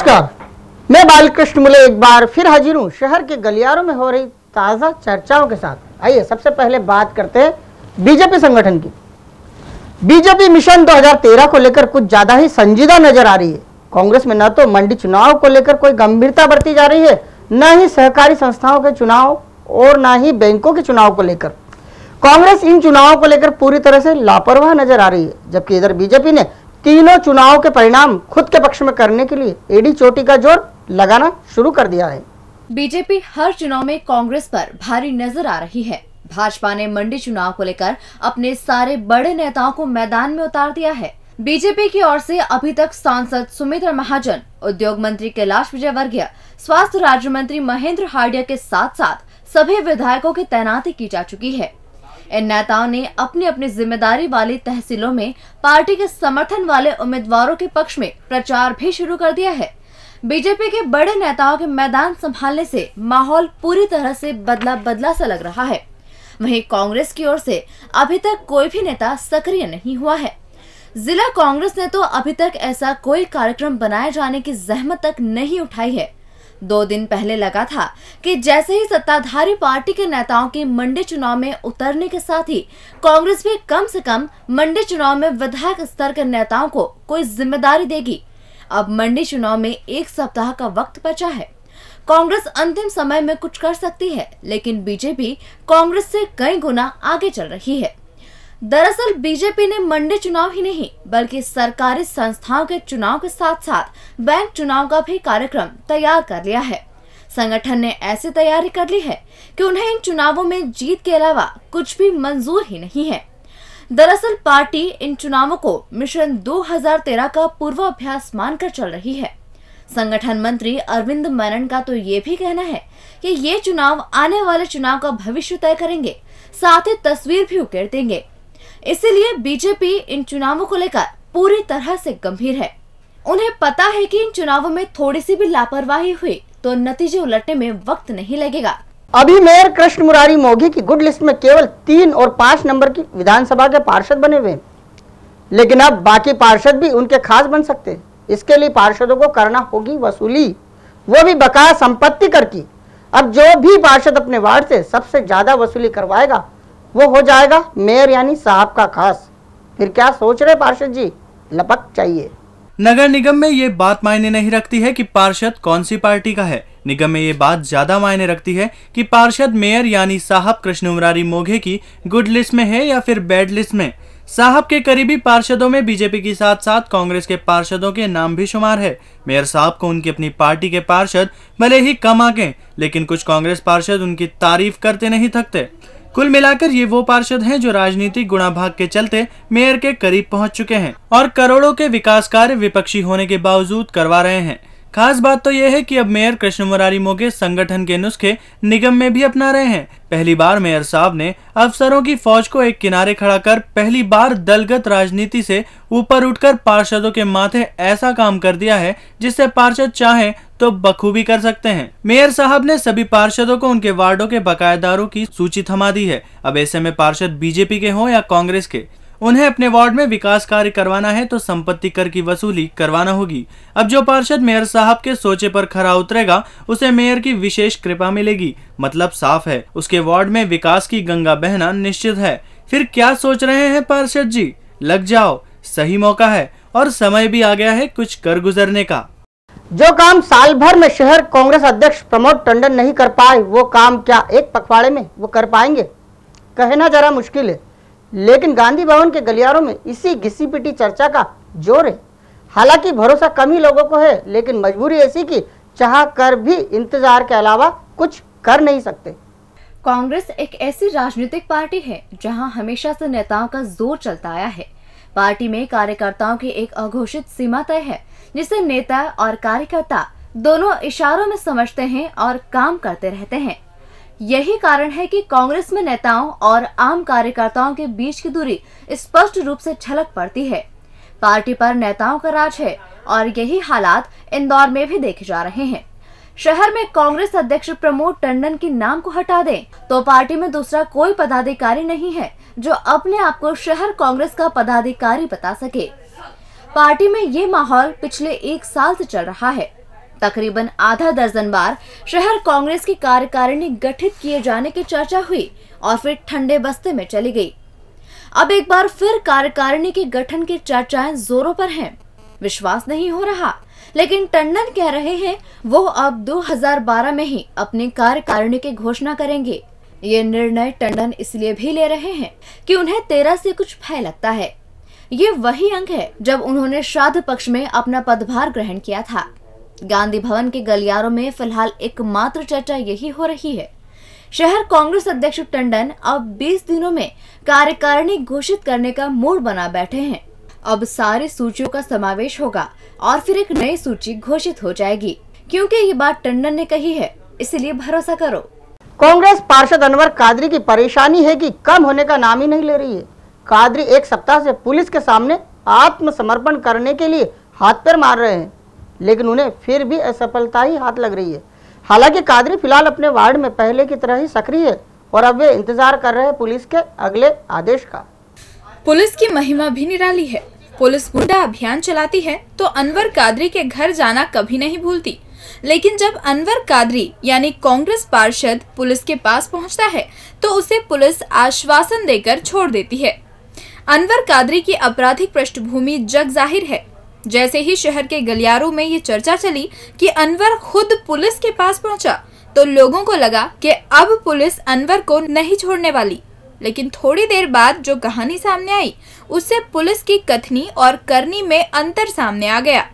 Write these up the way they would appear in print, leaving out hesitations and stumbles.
नमस्कार, मैं बालकृष्ण मुले एक बार फिर हाजिर हूँ शहर के गलियारों में हो रही ताज़ा चर्चाओं के साथ। आइए सबसे पहले बात करते हैं बीजेपी संगठन की। बीजेपी मिशन 2013 को लेकर कुछ ज्यादा ही संजीदा नजर आ रही है। कांग्रेस में न तो मंडी चुनाव को लेकर कोई गंभीरता बरती जा रही है, न ही सहकारी संस्थाओं के चुनाव और न ही बैंकों के चुनाव को लेकर। कांग्रेस इन चुनावों को लेकर पूरी तरह से लापरवाह नजर आ रही है, जबकि इधर बीजेपी ने तीनों चुनाव के परिणाम खुद के पक्ष में करने के लिए एड़ी चोटी का जोर लगाना शुरू कर दिया है। बीजेपी हर चुनाव में कांग्रेस पर भारी नजर आ रही है। भाजपा ने मंडी चुनाव को लेकर अपने सारे बड़े नेताओं को मैदान में उतार दिया है। बीजेपी की ओर से अभी तक सांसद सुमित्रा महाजन, उद्योग मंत्री कैलाश विजयवर्गीय, स्वास्थ्य राज्य मंत्री महेंद्र हार्डिया के साथ साथ सभी विधायकों की तैनाती की जा चुकी है। इन नेताओं ने अपनी अपनी जिम्मेदारी वाली तहसीलों में पार्टी के समर्थन वाले उम्मीदवारों के पक्ष में प्रचार भी शुरू कर दिया है। बीजेपी के बड़े नेताओं के मैदान संभालने से माहौल पूरी तरह से बदला सा लग रहा है। वहीं कांग्रेस की ओर से अभी तक कोई भी नेता सक्रिय नहीं हुआ है। जिला कांग्रेस ने तो अभी तक ऐसा कोई कार्यक्रम बनाए जाने की जहमत तक नहीं उठाई है। 2 दिन पहले लगा था कि जैसे ही सत्ताधारी पार्टी के नेताओं की मंडी चुनाव में उतरने के साथ ही कांग्रेस भी कम से कम मंडी चुनाव में विधायक स्तर के नेताओं को कोई जिम्मेदारी देगी। अब मंडी चुनाव में 1 सप्ताह का वक्त बचा है। कांग्रेस अंतिम समय में कुछ कर सकती है, लेकिन बीजेपी कांग्रेस से कई गुना आगे चल रही है। दरअसल बीजेपी ने मंडी चुनाव ही नहीं बल्कि सरकारी संस्थाओं के चुनाव के साथ साथ बैंक चुनाव का भी कार्यक्रम तैयार कर लिया है। संगठन ने ऐसी तैयारी कर ली है कि उन्हें इन चुनावों में जीत के अलावा कुछ भी मंजूर ही नहीं है। दरअसल पार्टी इन चुनावों को मिशन 2013 का पूर्वाभ्यास मानकर चल रही है। संगठन मंत्री अरविंद मेनन का तो ये भी कहना है कि ये चुनाव आने वाले चुनाव का भविष्य तय करेंगे, साथ ही तस्वीर भी उकेर देंगे। इसीलिए बीजेपी इन चुनावों को लेकर पूरी तरह से गंभीर है। उन्हें पता है कि इन चुनावों में थोड़ी सी भी लापरवाही हुई तो नतीजे उलटने में वक्त नहीं लगेगा। अभी मेयर कृष्ण मुरारी मोघे की गुड लिस्ट में केवल 3 और 5 नंबर की विधानसभा के पार्षद बने हुए हैं, लेकिन अब बाकी पार्षद भी उनके खास बन सकते हैं। इसके लिए पार्षदों को करना होगी वसूली, वो भी बकाया संपत्ति कर की। अब जो भी पार्षद अपने वार्ड से सबसे ज्यादा वसूली करवाएगा वो हो जाएगा मेयर यानी साहब का खास। फिर क्या सोच रहे पार्षद जी, लपक चाहिए। नगर निगम में ये बात मायने नहीं रखती है कि पार्षद कौन सी पार्टी का है। निगम में ये बात ज्यादा मायने रखती है कि पार्षद मेयर यानी साहब कृष्ण मुरारी मोघे की गुड लिस्ट में है या फिर बैड लिस्ट में। साहब के करीबी पार्षदों में बीजेपी के साथ साथ कांग्रेस के पार्षदों के नाम भी शुमार है। मेयर साहब को उनकी अपनी पार्टी के पार्षद भले ही कम आके, लेकिन कुछ कांग्रेस पार्षद उनकी तारीफ करते नहीं थकते। कुल मिलाकर ये वो पार्षद हैं जो राजनीतिक गुणाभाग के चलते मेयर के करीब पहुंच चुके हैं और करोड़ों के विकास कार्य विपक्षी होने के बावजूद करवा रहे हैं। खास बात तो यह है कि अब मेयर कृष्ण मुरारी मोघे संगठन के नुस्खे निगम में भी अपना रहे हैं। पहली बार मेयर साहब ने अफसरों की फौज को एक किनारे खड़ा कर पहली बार दलगत राजनीति से ऊपर उठकर पार्षदों के माथे ऐसा काम कर दिया है जिससे पार्षद चाहें तो बखूबी कर सकते हैं। मेयर साहब ने सभी पार्षदों को उनके वार्डों के बकायेदारों की सूची थमा दी है। अब ऐसे में पार्षद बीजेपी के हों या कांग्रेस के, उन्हें अपने वार्ड में विकास कार्य करवाना है तो संपत्ति कर की वसूली करवाना होगी। अब जो पार्षद मेयर साहब के सोचे पर खरा उतरेगा उसे मेयर की विशेष कृपा मिलेगी। मतलब साफ है, उसके वार्ड में विकास की गंगा बहना निश्चित है। फिर क्या सोच रहे हैं पार्षद जी, लग जाओ, सही मौका है और समय भी आ गया है कुछ कर गुजरने का। जो काम साल भर में शहर कांग्रेस अध्यक्ष प्रमोद टंडन नहीं कर पाए, वो काम क्या एक पखवाड़े में वो कर पाएंगे, कहना जरा मुश्किल है। लेकिन गांधी भवन के गलियारों में इसी घिसी पिटी चर्चा का जोर है। हालांकि भरोसा कम ही लोगों को है, लेकिन मजबूरी ऐसी कि चाह कर भी इंतजार के अलावा कुछ कर नहीं सकते। कांग्रेस एक ऐसी राजनीतिक पार्टी है जहां हमेशा से नेताओं का जोर चलता आया है। पार्टी में कार्यकर्ताओं की एक अघोषित सीमा तय है जिसे नेता और कार्यकर्ता दोनों इशारों में समझते हैं और काम करते रहते हैं। यही कारण है कि कांग्रेस में नेताओं और आम कार्यकर्ताओं के बीच की दूरी स्पष्ट रूप से झलक पड़ती है। पार्टी पर नेताओं का राज है और यही हालात इंदौर में भी देखे जा रहे हैं। शहर में कांग्रेस अध्यक्ष प्रमोद टंडन के नाम को हटा दें तो पार्टी में दूसरा कोई पदाधिकारी नहीं है जो अपने आप को शहर कांग्रेस का पदाधिकारी बता सके। पार्टी में ये माहौल पिछले 1 साल से चल रहा है। तकरीबन आधा दर्जन बार शहर कांग्रेस की कार्यकारिणी गठित किए जाने की चर्चा हुई और फिर ठंडे बस्ते में चली गई। अब एक बार फिर कार्यकारिणी के गठन की चर्चाएं जोरों पर हैं। विश्वास नहीं हो रहा, लेकिन टंडन कह रहे हैं वो अब 2012 में ही अपनी कार्यकारिणी की घोषणा करेंगे। ये निर्णय टंडन इसलिए भी ले रहे हैं कि उन्हें 13 से कुछ भय लगता है। ये वही अंक है जब उन्होंने श्राद्ध पक्ष में अपना पदभार ग्रहण किया था। गांधी भवन के गलियारों में फिलहाल एकमात्र चर्चा यही हो रही है। शहर कांग्रेस अध्यक्ष टंडन अब 20 दिनों में कार्यकारिणी घोषित करने का मूड बना बैठे हैं। अब सारी सूचियों का समावेश होगा और फिर एक नई सूची घोषित हो जाएगी। क्योंकि ये बात टंडन ने कही है, इसलिए भरोसा करो। कांग्रेस पार्षद अनवर कादरी की परेशानी है कि कम होने का नाम ही नहीं ले रही है। कादरी एक सप्ताह से पुलिस के सामने आत्मसमर्पण करने के लिए हाथ पैर मार रहे हैं, लेकिन उन्हें फिर भी असफलता ही हाथ लग रही है। हालांकि कादरी फिलहाल अपने वार्ड में पहले की तरह ही सक्रिय है और अब वे इंतजार कर रहे हैं पुलिस के अगले आदेश का। पुलिस की महिमा भी निराली है। पुलिस गुंडा अभियान चलाती है तो अनवर कादरी के घर जाना कभी नहीं भूलती, लेकिन जब अनवर कादरी यानी कांग्रेस पार्षद पुलिस के पास पहुंचता है तो उसे पुलिस आश्वासन देकर छोड़ देती है। अनवर कादरी की आपराधिक पृष्ठभूमि जग जाहिर है। जैसे ही शहर के गलियारों में ये चर्चा चली कि अनवर खुद पुलिस के पास पहुंचा, तो लोगों को लगा कि अब पुलिस अनवर को नहीं छोड़ने वाली। लेकिन थोड़ी देर बाद जो कहानी सामने आई, उससे पुलिस की कथनी और करनी में अंतर सामने आ गया।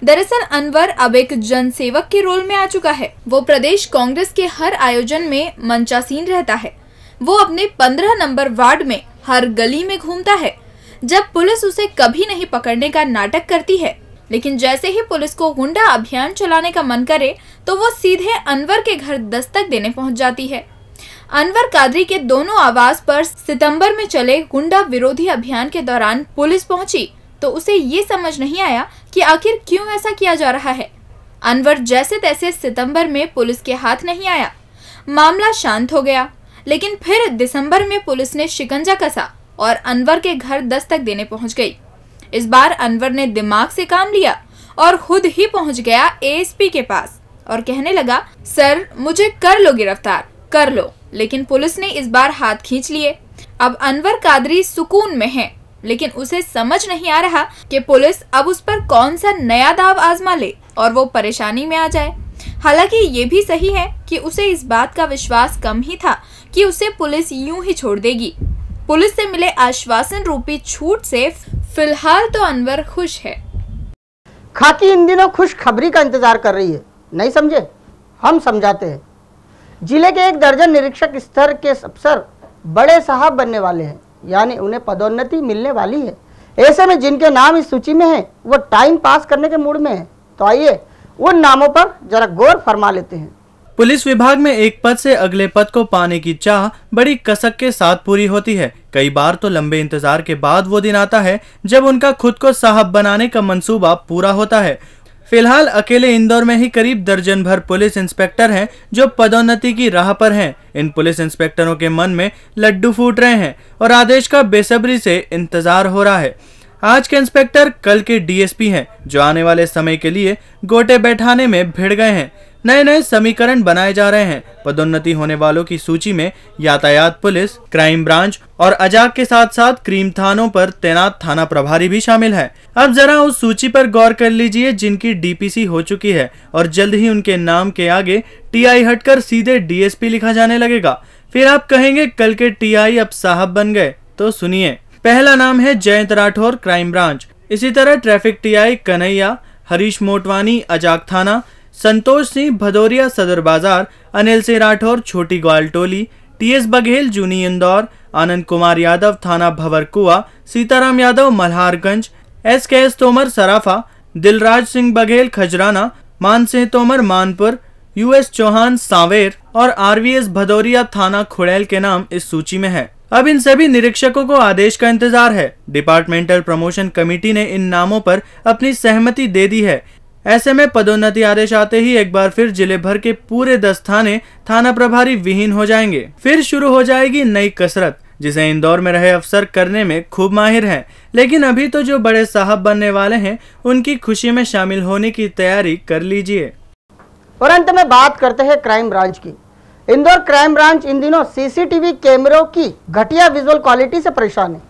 दरअसल अनवर अब एक जनसेवक के रोल में आ चुका है। वो प्रदेश कांग्रेस के हर आयोजन में मंचासीन रहता है। वो अपने 15 नंबर वार्ड में हर गली में घूमता है। जब पुलिस उसे कभी नहीं पकड़ने का नाटक करती है, लेकिन जैसे ही पुलिस को गुंडा अभियान चलाने का मन करे तो वो सीधे अनवर के घर दस्तक देने पहुंच जाती है। अनवर कादरी के दोनों आवास पर सितंबर में चले गुंडा विरोधी अभियान के दौरान पुलिस पहुंची तो उसे ये समझ नहीं आया कि आखिर क्यों ऐसा किया जा रहा है। अनवर जैसे तैसे सितंबर में पुलिस के हाथ नहीं आया, मामला शांत हो गया। लेकिन फिर दिसंबर में पुलिस ने शिकंजा कसा और अनवर के घर दस्तक देने पहुंच गई। इस बार अनवर ने दिमाग से काम लिया और खुद ही पहुंच गया एएसपी के पास और कहने लगा, सर मुझे कर लो गिरफ्तार, कर लो। लेकिन पुलिस ने इस बार हाथ खींच लिए। अब अनवर कादरी सुकून में है, लेकिन उसे समझ नहीं आ रहा कि पुलिस अब उस पर कौन सा नया दाव आजमा ले और वो परेशानी में आ जाए। हालांकि ये भी सही है कि उसे इस बात का विश्वास कम ही था कि उसे पुलिस यूं ही छोड़ देगी। पुलिस से मिले आश्वासन रूपी छूट से फिलहाल तो अनवर खुश है। खाकी इन दिनों खुशखबरी का इंतजार कर रही है, नहीं समझे? हम समझाते हैं। जिले के 1 दर्जन निरीक्षक स्तर के अफसर बड़े साहब बनने वाले हैं, यानी उन्हें पदोन्नति मिलने वाली है। ऐसे में जिनके नाम इस सूची में हैं, वो टाइम पास करने के मूड में हैं। तो आइए उन नामों पर जरा गौर फरमा लेते हैं। पुलिस विभाग में एक पद से अगले पद को पाने की चाह बड़ी कसक के साथ पूरी होती है। कई बार तो लंबे इंतजार के बाद वो दिन आता है जब उनका खुद को साहब बनाने का मंसूबा पूरा होता है। फिलहाल अकेले इंदौर में ही करीब दर्जन भर पुलिस इंस्पेक्टर हैं जो पदोन्नति की राह पर हैं। इन पुलिस इंस्पेक्टरों के मन में लड्डू फूट रहे हैं और आदेश का बेसब्री से इंतजार हो रहा है। आज के इंस्पेक्टर कल के डीएसपी हैं जो आने वाले समय के लिए गोटे बैठाने में भिड़ गए हैं। नए नए समीकरण बनाए जा रहे हैं। पदोन्नति होने वालों की सूची में यातायात पुलिस, क्राइम ब्रांच और अजाक के साथ साथ क्रीम थानों पर तैनात थाना प्रभारी भी शामिल है। अब जरा उस सूची पर गौर कर लीजिए जिनकी डीपीसी हो चुकी है और जल्द ही उनके नाम के आगे टीआई हटकर सीधे डीएसपी लिखा जाने लगेगा। फिर आप कहेंगे कल के टीआई अब साहब बन गए। तो सुनिए, पहला नाम है जयंत राठौर, क्राइम ब्रांच। इसी तरह ट्रैफिक टीआई कन्हैया, हरीश मोटवानी, अजाक थाना, संतोष सिंह भदौरिया सदर बाजार, अनिल सिंह राठौर छोटी ग्वालटोली, टीएस बघेल जूनी इंदौर, आनंद कुमार यादव थाना भंवरकुआ, सीताराम यादव मल्हारगंज, एस तोमर सराफा, दिलराज सिंह बघेल खजराना, मान सिंह तोमर मानपुर, यूएस चौहान सांवेर और आरवीएस भदौरिया थाना खुड़ैल के नाम इस सूची में है। अब इन सभी निरीक्षकों को आदेश का इंतजार है। डिपार्टमेंटल प्रमोशन कमेटी ने इन नामों पर अपनी सहमति दे दी है। ऐसे में पदोन्नति आदेश आते ही एक बार फिर जिले भर के पूरे 10 थाने थाना प्रभारी विहीन हो जाएंगे। फिर शुरू हो जाएगी नई कसरत जिसे इंदौर में रहे अफसर करने में खूब माहिर हैं। लेकिन अभी तो जो बड़े साहब बनने वाले हैं उनकी खुशी में शामिल होने की तैयारी कर लीजिए। और अंत में बात करते हैं क्राइम ब्रांच की। इंदौर क्राइम ब्रांच इन दिनों सीसीटीवी कैमरों की घटिया विजुअल क्वालिटी से परेशान है।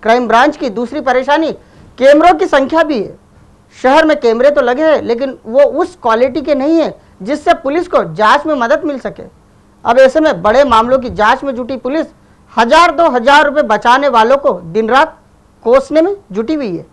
क्राइम ब्रांच की दूसरी परेशानी कैमरों की संख्या भी है। शहर में कैमरे तो लगे हैं लेकिन वो उस क्वालिटी के नहीं है जिससे पुलिस को जांच में मदद मिल सके। अब ऐसे में बड़े मामलों की जांच में जुटी पुलिस 1000-2000 रुपए बचाने वालों को दिन रात कोसने में जुटी हुई है।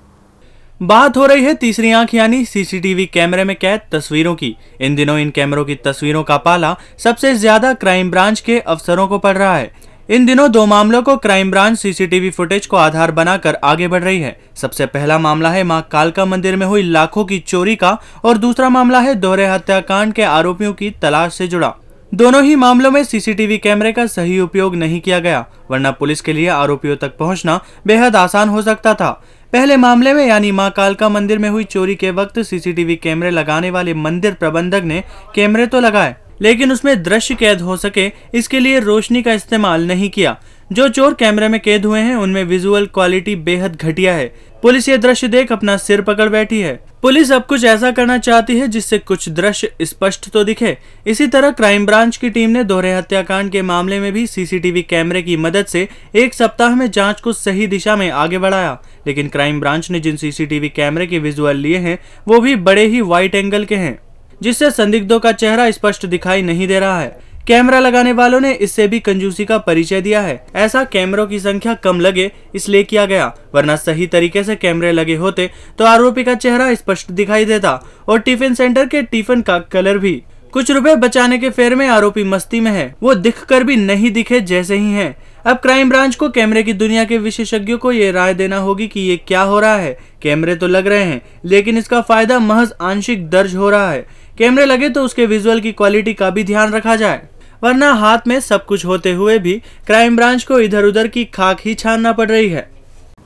बात हो रही है तीसरी आंख यानी सीसीटीवी कैमरे में कैद तस्वीरों की। इन दिनों इन कैमरों की तस्वीरों का पाला सबसे ज्यादा क्राइम ब्रांच के अफसरों को पड़ रहा है। इन दिनों दो मामलों को क्राइम ब्रांच सीसीटीवी फुटेज को आधार बनाकर आगे बढ़ रही है। सबसे पहला मामला है मां कालका मंदिर में हुई लाखों की चोरी का और दूसरा मामला है दोहरे हत्याकांड के आरोपियों की तलाश से जुड़ा। दोनों ही मामलों में सीसीटीवी कैमरे का सही उपयोग नहीं किया गया, वरना पुलिस के लिए आरोपियों तक पहुंचना बेहद आसान हो सकता था। पहले मामले में यानी मां कालका मंदिर में हुई चोरी के वक्त सीसीटीवी कैमरे लगाने वाले मंदिर प्रबंधक ने कैमरे तो लगाए लेकिन उसमें दृश्य कैद हो सके इसके लिए रोशनी का इस्तेमाल नहीं किया। जो चोर कैमरे में कैद हुए हैं उनमें विजुअल क्वालिटी बेहद घटिया है। पुलिस ये दृश्य देख अपना सिर पकड़ बैठी है। पुलिस अब कुछ ऐसा करना चाहती है जिससे कुछ दृश्य स्पष्ट तो दिखे। इसी तरह क्राइम ब्रांच की टीम ने दोहरे हत्याकांड के मामले में भी सीसीटीवी कैमरे की मदद से एक सप्ताह में जांच को सही दिशा में आगे बढ़ाया, लेकिन क्राइम ब्रांच ने जिन सीसीटीवी कैमरे के विजुअल लिए हैं वो भी बड़े ही वाइड एंगल के हैं, जिससे संदिग्धों का चेहरा स्पष्ट दिखाई नहीं दे रहा है। कैमरा लगाने वालों ने इससे भी कंजूसी का परिचय दिया है। ऐसा कैमरों की संख्या कम लगे इसलिए किया गया, वरना सही तरीके से कैमरे लगे होते तो आरोपी का चेहरा स्पष्ट दिखाई देता और टिफिन सेंटर के टिफिन का कलर भी। कुछ रुपए बचाने के फेर में आरोपी मस्ती में है, वो दिखकर भी नहीं दिखे जैसे ही हैं। अब क्राइम ब्रांच को कैमरे की दुनिया के विशेषज्ञों को ये राय देना होगी कि ये क्या हो रहा है। कैमरे तो लग रहे हैं लेकिन इसका फायदा महज आंशिक दर्ज हो रहा है। कैमरे लगे तो उसके विजुअल की क्वालिटी का भी ध्यान रखा जाए, वरना हाथ में सब कुछ होते हुए भी क्राइम ब्रांच को इधर उधर की खाक ही छानना पड़ रही है।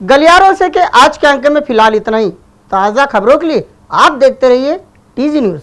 गलियारों से के आज के अंक में फिलहाल इतना ही। ताज़ा खबरों के लिए आप देखते रहिए टीजी न्यूज़।